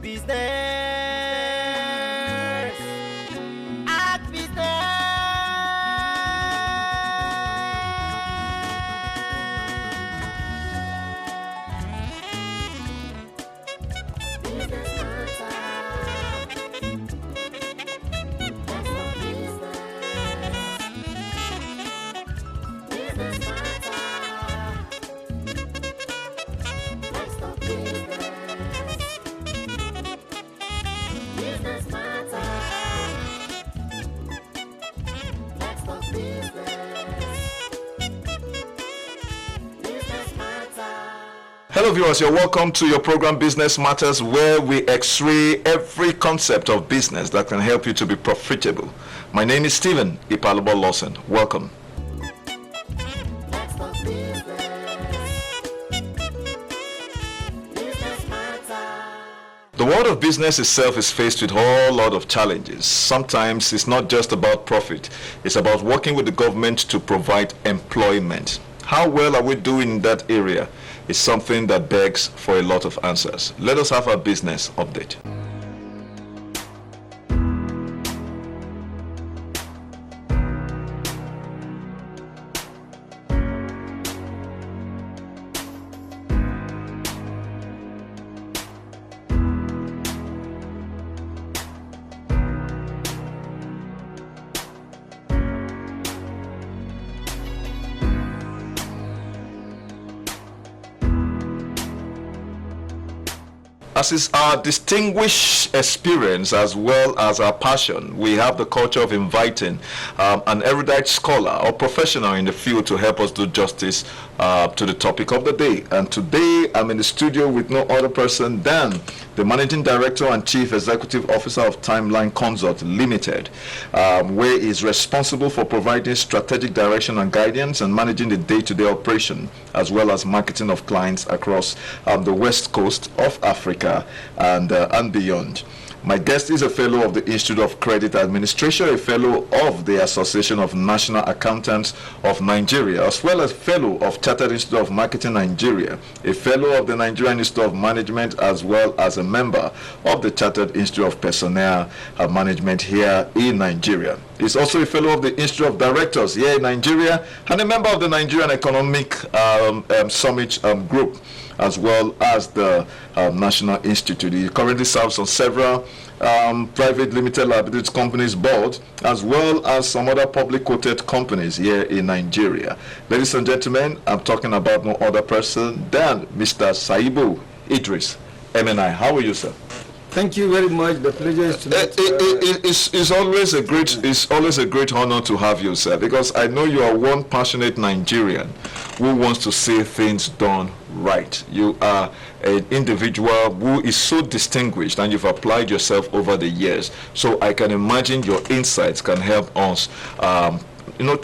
business. Act business. Hello viewers, you're welcome to your program Business Matters, where we x-ray every concept of business that can help you to be profitable. My name is Stephen Ipalobo Lawson. Welcome. The world of business itself is faced with a whole lot of challenges. Sometimes it's not just about profit, it's about working with the government to provide employment. How well are we doing in that area is something that begs for a lot of answers. Let us have a business update. As is our distinguished experience as well as our passion, we have the culture of inviting an erudite scholar or professional in the field to help us do justice to the topic of the day. And today I'm in the studio with no other person than the Managing Director and Chief Executive Officer of Timeline Consult Ltd, where he is responsible for providing strategic direction and guidance and managing the day-to-day operation as well as marketing of clients across the west coast of Africa and beyond. My guest is a fellow of the Institute of Credit Administration, a fellow of the Association of National Accountants of Nigeria, as well as fellow of Chartered Institute of Marketing Nigeria, a fellow of the Nigerian Institute of Management, as well as a member of the Chartered Institute of Personnel Management here in Nigeria. He's also a fellow of the Institute of Directors here in Nigeria and a member of the Nigerian Economic Summit Group, as well as the National Institute. He currently serves on several private limited liability companies board, as well as some other public quoted companies here in Nigeria. Ladies and gentlemen, I'm talking about no other person than Mr. SHUABI Idris, MNI. How are you, sir? Thank you very much. The pleasure is to meet it's always a great honor to have you, sir, because I know you are one passionate Nigerian who wants to see things done right. You are an individual who is so distinguished, and you've applied yourself over the years. So I can imagine your insights can help us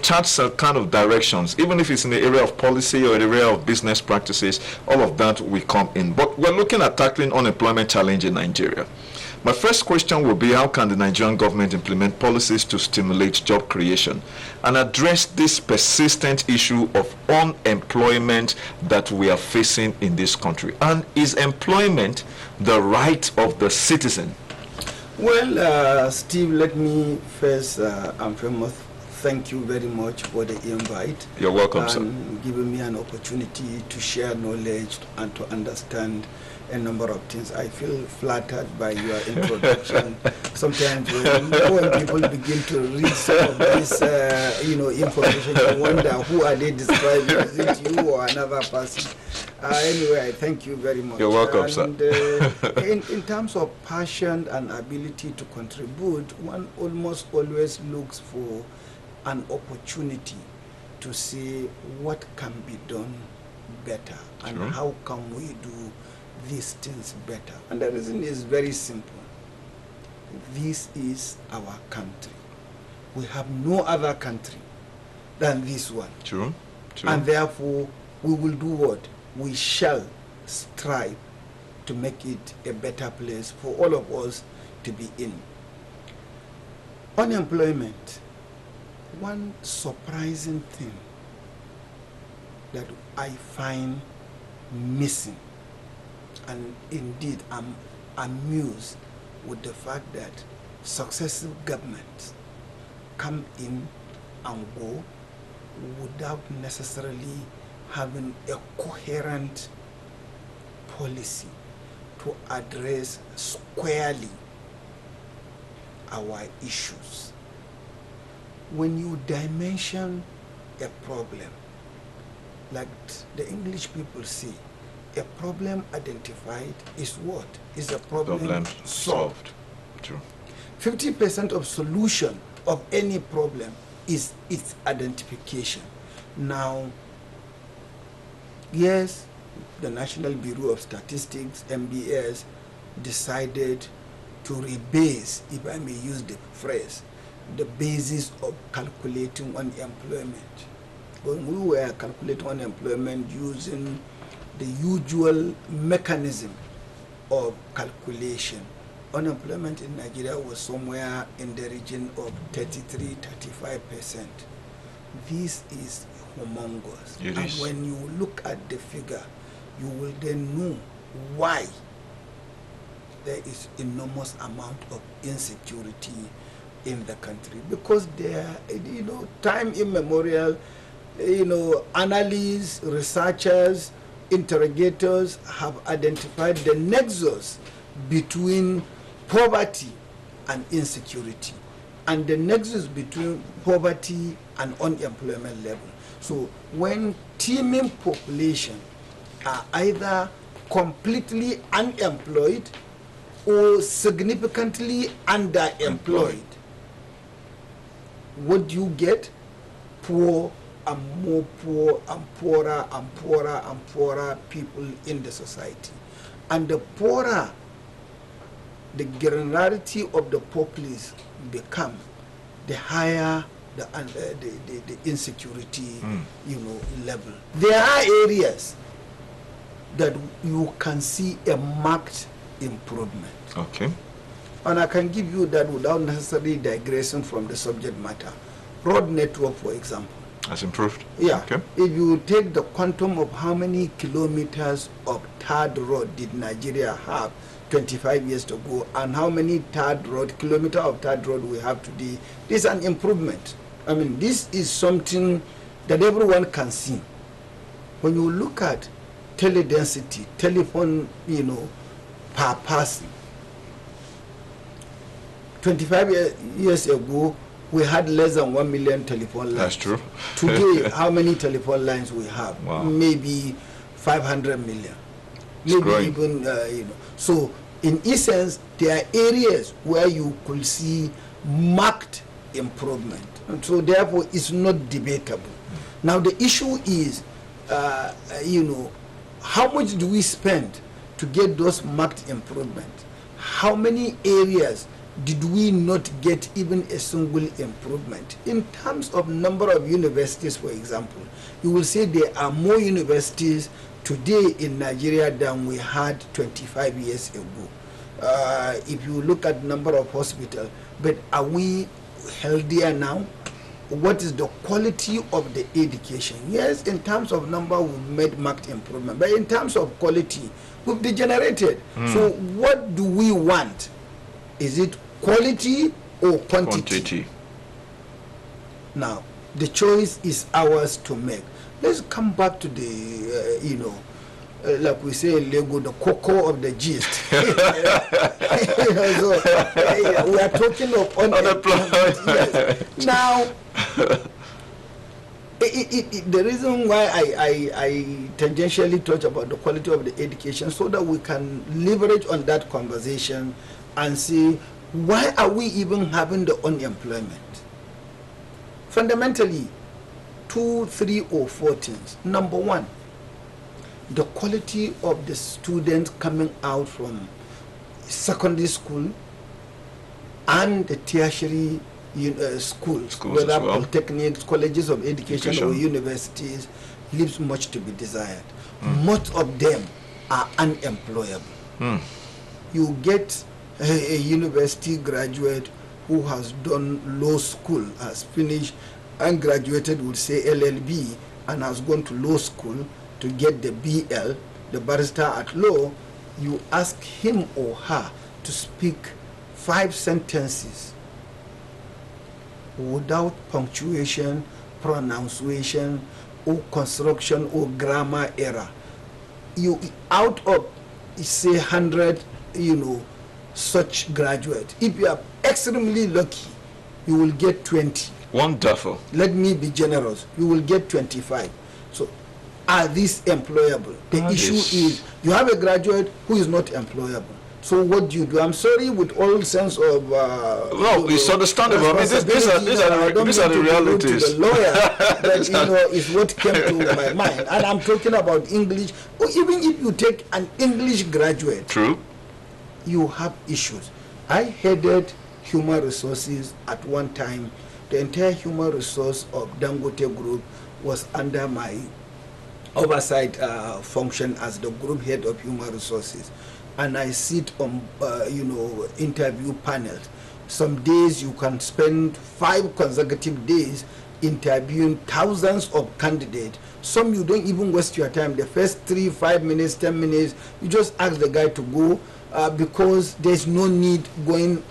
chart some kind of directions, even if it's in the area of policy or in the area of business practices. All of that will come in. But we're looking at tackling unemployment challenge in Nigeria. My first question will be, how can the Nigerian government implement policies to stimulate job creation and address this persistent issue of unemployment that we are facing in this country? And is employment the right of the citizen? Well, Steve, let me first and foremost thank you very much for the invite. You're welcome, sir. And giving me an opportunity to share knowledge and to understand a number of things. I feel flattered by your introduction. Sometimes when people begin to read some of this, information, you wonder who are they describing? Is it you or another person? Anyway, I thank you very much. You're welcome, sir. In terms of passion and ability to contribute, one almost always looks for an opportunity to see what can be done better and how can we do these things better. And the reason is very simple. This is our country. We have no other country than this one. True. And therefore, we will do what? We shall strive to make it a better place for all of us to be in. Unemployment, one surprising thing that I find missing, and indeed I'm amused with the fact that successive governments come in and go without necessarily having a coherent policy to address squarely our issues. When you dimension a problem, like the English people say, a problem identified is what? Is a problem solved. True. 50% of solution of any problem is its identification. Now, yes, the National Bureau of Statistics, MBS, decided to rebase, if I may use the phrase, the basis of calculating unemployment. When we were calculating unemployment using the usual mechanism of calculation, unemployment in Nigeria was somewhere in the region of 33–35%. This is humongous. And when you look at the figure, you will then know why there is enormous amount of insecurity in the country. Because there, time immemorial, analysts, researchers, interrogators have identified the nexus between poverty and insecurity, and the nexus between poverty and unemployment level. So when teeming population are either completely unemployed or significantly underemployed, what do you get? Poor and more poor and poorer and poorer and poorer people in the society. And the poorer the granularity of the populace become, the higher the insecurity level. There are areas that you can see a marked improvement. Okay. And I can give you that without necessarily digressing from the subject matter. Road network, for example, has improved. Yeah. Okay. If you take the quantum of how many kilometers of third road did Nigeria have 25 years ago, and how many kilometer of third road we have today, this is an improvement. I mean, this is something that everyone can see. When you look at teledensity, telephone, per person, 25 years ago, we had less than 1 million telephone lines. That's true. Today, how many telephone lines we have? Wow. Maybe 500 million. It's Maybe growing. even, So, in essence, there are areas where you could see marked improvement. And so, therefore, it's not debatable. Now, the issue is, how much do we spend to get those marked improvements? How many areas did we not get even a single improvement? In terms of number of universities, for example, you will say there are more universities today in Nigeria than we had 25 years ago. If you look at number of hospitals, but are we healthier now? What is the quality of the education? Yes, in terms of number, we've made marked improvement, but in terms of quality, we've degenerated. So what do we want? Is it quality or quantity? Now, the choice is ours to make. Let's come back to the, like we say in Lego, the cocoa of the gist. So, we are talking of unemployment. Yes. Now, the reason why I tangentially touch about the quality of the education, so that we can leverage on that conversation and see why are we even having the unemployment. Fundamentally, 2, 3, or 4 things. Number one, the quality of the students coming out from secondary school and the tertiary schools, whether polytechnics, colleges of education, or universities, leaves much to be desired. Most of them are unemployable. You get a university graduate who has done law school, has finished and graduated with, say, LLB, and has gone to law school to get the BL, the barrister at law. you ask him or her to speak 5 sentences without punctuation, pronunciation, or construction or grammar error. You, out of, say, 100, such graduates, if you are extremely lucky, you will get 20. Wonderful. Let me be generous. You will get 25. So, are these employable? The issue is you have a graduate who is not employable. So what do you do? I'm sorry, with all sense of no, it's understandable. I mean, these are the realities. To the lawyer, but is what came to my mind. And I'm talking about English. Or even if you take an English graduate, true, you have issues. I headed human resources at one time. The entire human resource of Dangote Group was under my oversight function as the group head of human resources. And I sit on, interview panels. Some days you can spend 5 consecutive days interviewing thousands of candidates. Some you don't even waste your time. The first 3, 5 minutes, 10 minutes, you just ask the guy to go because there's no need going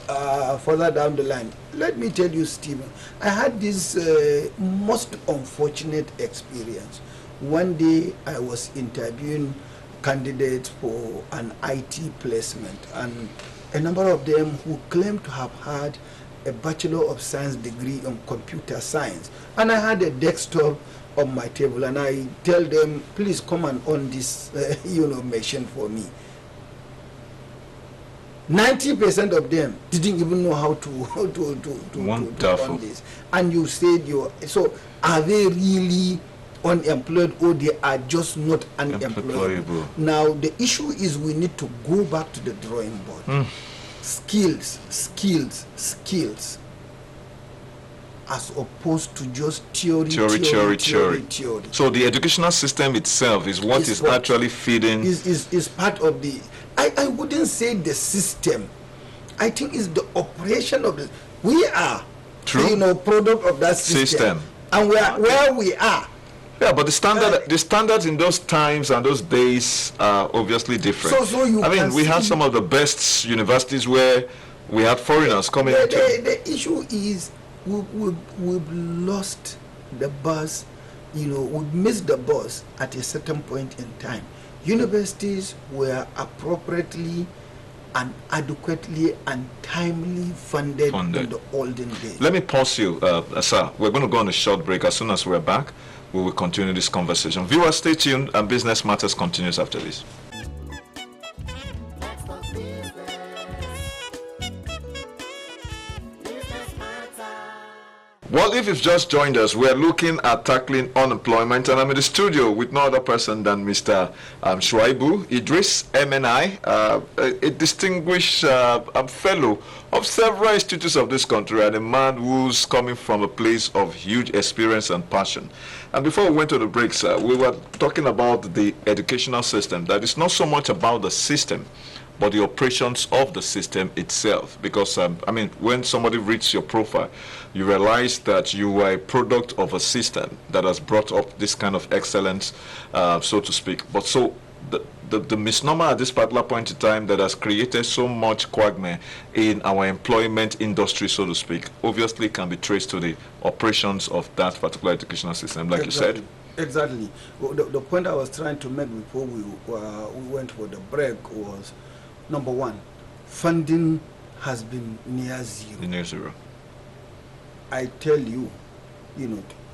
further down the line. Let me tell you, Stephen, I had this most unfortunate experience. One day I was interviewing candidates for an IT placement, and a number of them who claimed to have had a Bachelor of Science degree in computer science. And I had a desktop on my table, and I tell them, please come and on this machine for me. 90% of them didn't even know how to on this. And you said so are they really unemployed, or they are just not unemployable? Now the issue is we need to go back to the drawing board. Skills, as opposed to just theory. So the educational system itself is what is actually feeding. Is part of the. I wouldn't say the system. I think it's the operation of the. We are, product of that system. And we are where we are. Yeah, but the standards in those times and those days are obviously different. So we have some of the best universities where we had foreigners coming into. The issue is we've lost the bus. We've missed the bus at a certain point in time. Universities were appropriately and adequately and timely funded in the olden days. Let me pause you, sir. We're going to go on a short break. As soon as we're back, we will continue this conversation. Viewers, stay tuned, and Business Matters continues after this. Well, if you've just joined us, we're looking at tackling unemployment, and I'm in the studio with no other person than Mr. SHUABI Idris, MNI, a distinguished fellow of several institutes of this country, and a man who's coming from a place of huge experience and passion. And before we went to the break, sir, we were talking about the educational system. That is not so much about the system, but the operations of the system itself. Because, when somebody reads your profile, you realize that you are a product of a system that has brought up this kind of excellence, so to speak. But so the misnomer at this particular point in time that has created so much quagmire in our employment industry, so to speak, obviously can be traced to the operations of that particular educational system, like you said. Exactly. Well, the point I was trying to make before we went for the break was, number one, funding has been near zero. Near zero. I tell you,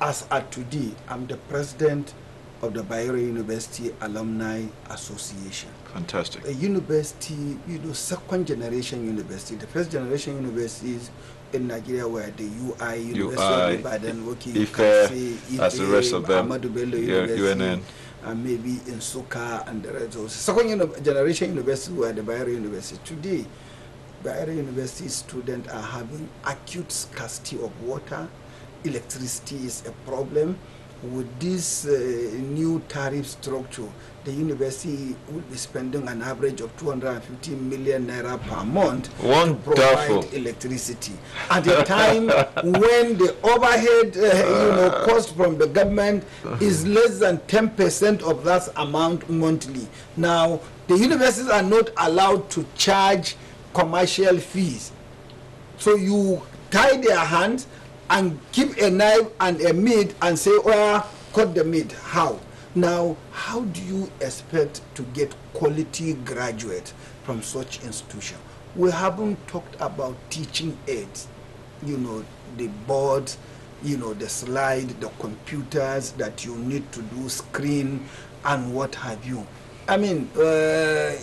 as at today, I'm the president of the Bayero University Alumni Association. Fantastic. A university, second generation university. The first generation universities in Nigeria were the UI, University of Ibadan, Ife, as the rest of them, Ahmadu Bello University, UNN. And maybe in Soka and the rest. Second generation universities were the Bayero University. Today, Bayero University students are having acute scarcity of water. Electricity is a problem. with this new tariff structure, the university will be spending an average of 250 million naira per month to provide electricity at a time when the overhead cost from the government is less than 10% of that amount monthly. Now, the universities are not allowed to charge commercial fees. So you tie their hands and keep a knife and a meat and say, oh, cut the meat. How? Now, how do you expect to get quality graduates from such institution? We haven't talked about teaching aids, the boards, the slide, the computers that you need to do screen and what have you. I mean,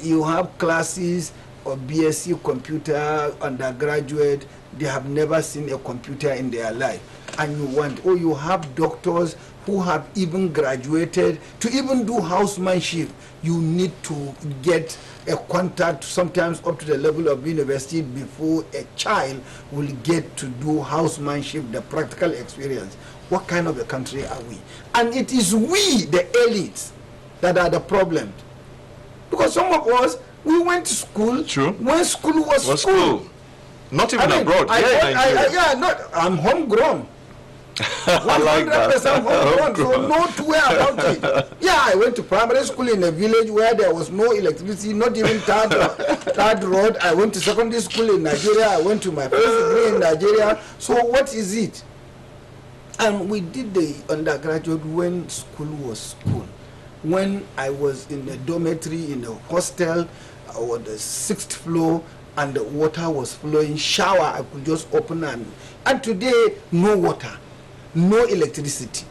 you have classes of BSc computer undergraduate, they have never seen a computer in their life. And you have doctors who have even graduated to even do housemanship. You need to get a contact sometimes up to the level of university before a child will get to do housemanship, the practical experience. What kind of a country are we? And it is we, the elites, that are the problem. Because some of us, we went to school. True. When school was school. Not even abroad. I'm homegrown. I like that. Homegrown, so no two way about it. Yeah, I went to primary school in a village where there was no electricity, not even third road. I went to secondary school in Nigeria. I went to my first degree in Nigeria. So what is it? And we did the undergraduate when school was school. When I was in a dormitory, in a hostel, on the 6th floor, and the water was flowing, shower, I could just open and today, no water, no electricity.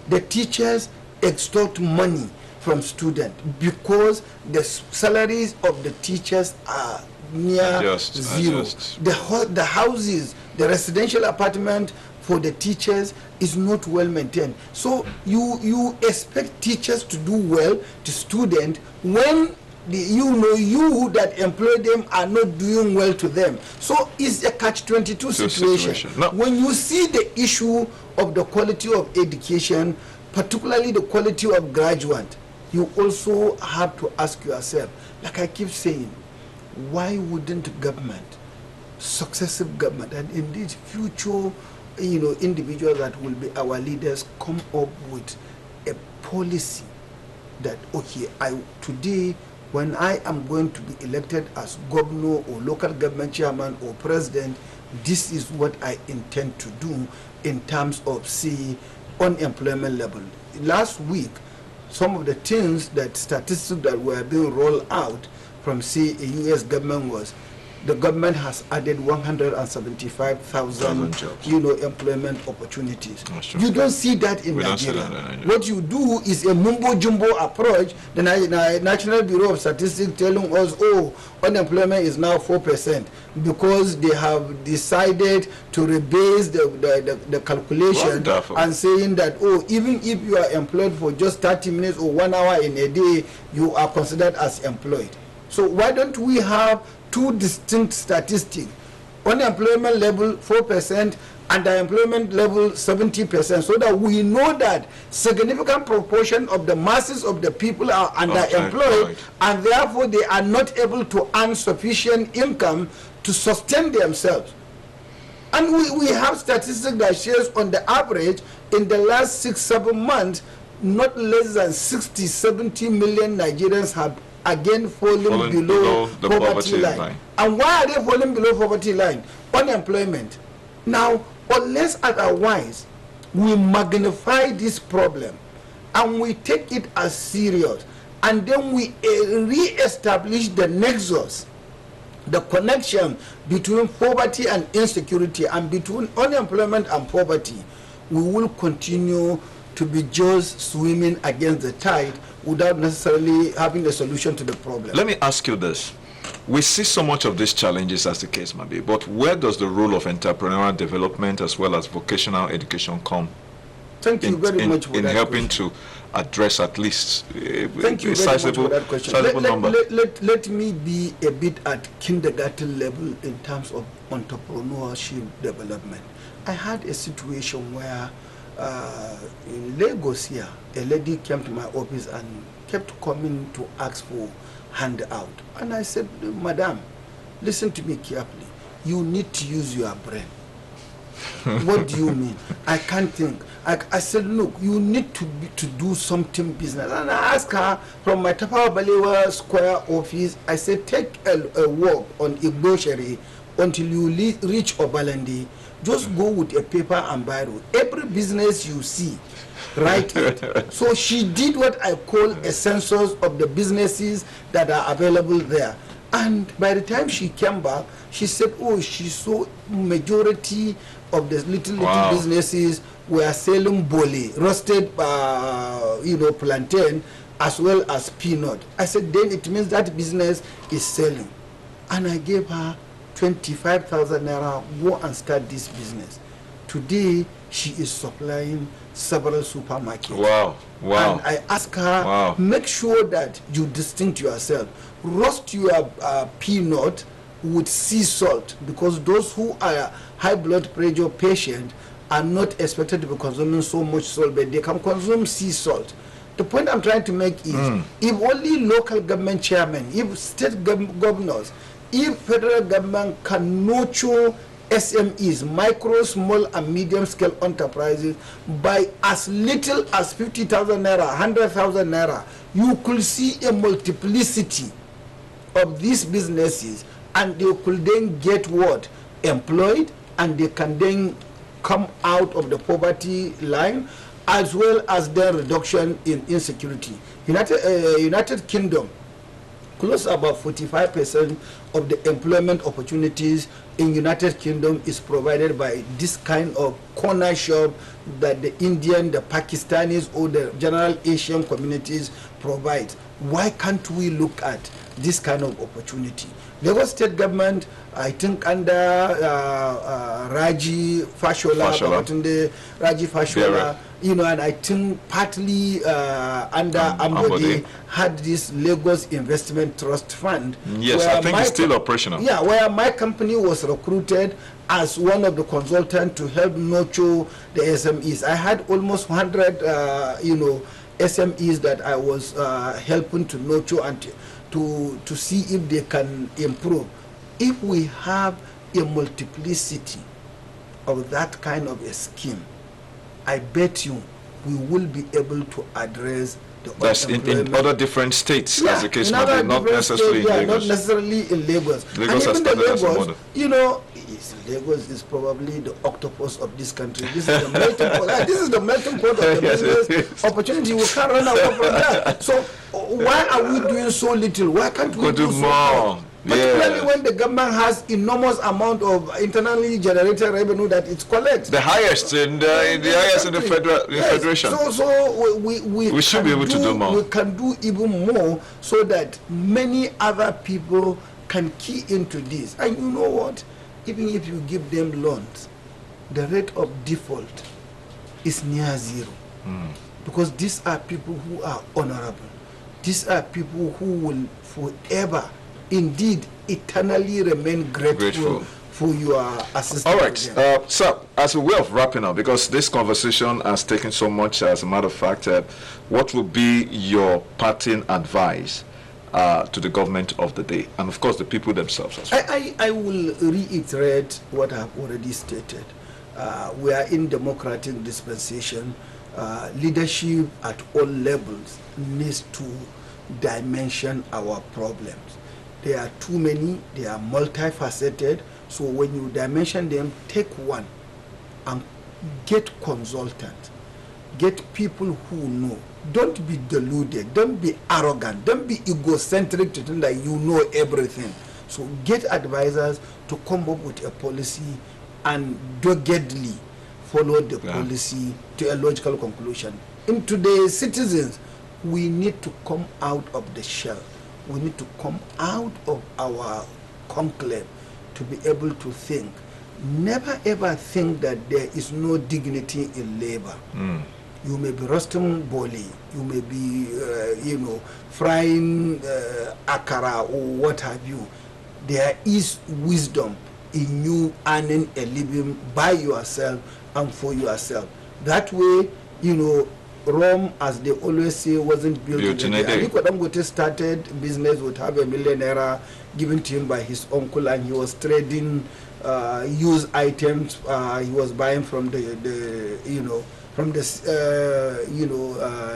The teachers extort money from students because the salaries of the teachers are near zero. The houses, the residential apartment for the teachers is not well maintained. So you expect teachers to do well to students when you that employ them are not doing well to them. So it's a catch-22 situation. No. When you see the issue of the quality of education, particularly the quality of graduate, you also have to ask yourself, like I keep saying, why wouldn't government, successive government, and indeed future individuals that will be our leaders come up with a policy that, okay, today when I am going to be elected as governor or local government chairman or president, this is what I intend to do in terms of, say, unemployment level. Last week, some of the things that statistics that were being rolled out from, say, a U.S. government was, the government has added 175,000 employment opportunities. You don't see that in Nigeria. What you do is a mumbo-jumbo approach. The National Bureau of Statistics telling us, oh, unemployment is now 4% because they have decided to rebase the calculation. Wonderful. And saying that, oh, even if you are employed for just 30 minutes or 1 hour in a day, you are considered as employed. So why don't we have two distinct statistics? Unemployment level 4%, underemployment level 70%, so that we know that significant proportion of the masses of the people are underemployed, and therefore they are not able to earn sufficient income to sustain themselves. And we have statistics that shows on the average in the last 6-7 months, not less than 60-70 million Nigerians have again falling below the poverty line. And why are they falling below poverty line? Unemployment. Now, unless otherwise we magnify this problem and we take it as serious, and then we re-establish the nexus, the connection between poverty and insecurity and between unemployment and poverty, we will continue to be just swimming against the tide without necessarily having a solution to the problem. Let me ask you this. We see so much of these challenges, as the case may be, but where does the role of entrepreneurial development as well as vocational education come? Thank you very much for in that helping question. to address at least Thank you very much for that question. Let me be a bit at kindergarten level in terms of entrepreneurship development. I had a situation where in Lagos here, a lady came to my office and kept coming to ask for handout. And I said, Madam, listen to me carefully. You need to use your brain. What do you mean? I can't think. I said, look, you need to do something business. And I asked her from my Tafawa Balewa Square office, I said, take a walk on Igbosheri until you reach Obalandi. Just go with a paper and biro. Every business you see, write it. So she did what I call a census of the businesses that are available there. And by the time she came back, she said, oh, she saw majority of the little businesses were selling bole, roasted plantain, as well as peanut. I said, then it means that business is selling. And I gave her 25,000 naira, go and start this business. Today, she is supplying several supermarkets. Wow. And I asked her, make sure that you distinct yourself. Roast your peanut with sea salt, because those who are high blood pressure patients are not expected to be consuming so much salt, but they can consume sea salt. The point I'm trying to make is, if only local government chairmen, if state governors, if federal government can nurture SMEs, micro, small and medium scale enterprises, by as little as 50,000 naira, 100,000 naira, you could see a multiplicity of these businesses, and they could then get what? Employed, and they can then come out of the poverty line, as well as their reduction in insecurity. United Kingdom, close about 45% of the employment opportunities in United Kingdom is provided by this kind of corner shop that the Indian, the Pakistanis, or the general Asian communities provide. Why can't we look at this kind of opportunity? Lagos state government, I think under Raji Fashola, and I think partly under Ambode had this Lagos Investment Trust Fund. Yes, I think it's still operational. Yeah, where my company was recruited as one of the consultants to help nurture the SMEs. I had almost 100, SMEs that I was helping to nurture and to see if they can improve. If we have a multiplicity of that kind of a scheme, I bet you we will be able to address the in other different states, as the case might be, not necessarily in Lagos. Not necessarily in Lagos. Lagos has started as a model. Lagos is probably the octopus of this country. This is the melting pot. This is the melting pot of the business opportunity. We can't run away from that. So why are we doing so little? Why can't we do more? Particularly when the government has enormous amount of internally generated revenue that it collects. The highest in the federation. So we should be able to do more. We can do even more so that many other people can key into this. And you know what? Even if you give them loans, the rate of default is near zero. Because these are people who are honorable. These are people who will forever, indeed, eternally remain grateful for your assistance. All right. So, as a way of wrapping up, because this conversation has taken so much, as a matter of fact, what will be your parting advice to the government of the day, and of course the people themselves as well? I will reiterate what I have already stated. We are in democratic dispensation. Leadership at all levels needs to dimension our problems. There are too many, they are multifaceted, so when you dimension them, take one and get consultants, get people who know. Don't be deluded, don't be arrogant, don't be egocentric to think that you know everything. So get advisors to come up with a policy and doggedly follow the policy to a logical conclusion. In today's citizens, we need to come out of the shell. We need to come out of our conclave to be able to think. Never ever think that there is no dignity in labor. You may be roasting bole, you may be, frying akara or what have you. There is wisdom in you earning a living by yourself and for yourself. That way, Rome, as they always say, wasn't built in a day. Aliko Dangote started business with half $1 million given to him by his uncle, and he was trading used items. He was buying from the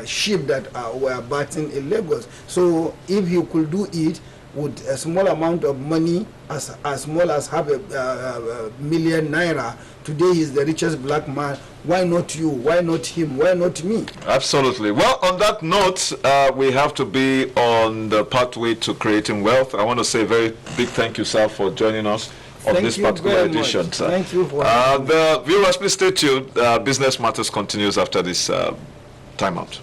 ship that were batting in Lagos. So if he could do it with a small amount of money, as small as half a million naira, today he's the richest black man. Why not you? Why not him? Why not me? Absolutely. Well, on that note, we have to be on the pathway to creating wealth. I want to say a very big thank you, sir, for joining us on this particular edition. Sir. Thank you for the viewers, please stay tuned. Business Matters continues after this timeout.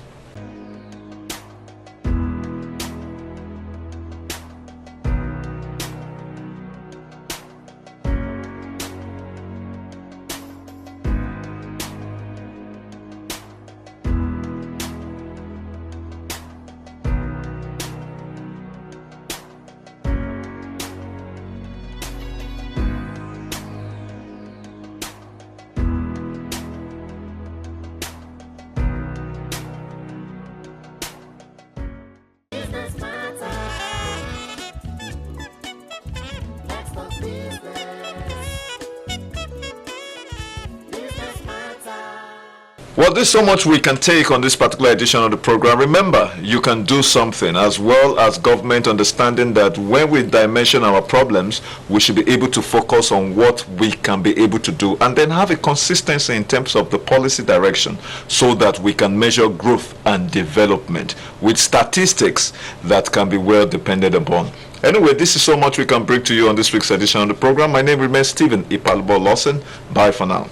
Well, there's so much we can take on this particular edition of the program. Remember, you can do something, as well as government understanding that when we dimension our problems, we should be able to focus on what we can be able to do, and then have a consistency in terms of the policy direction, so that we can measure growth and development with statistics that can be well depended upon. Anyway, this is so much we can bring to you on this week's edition of the program. My name remains Stephen Ipalbo Lawson. Bye for now.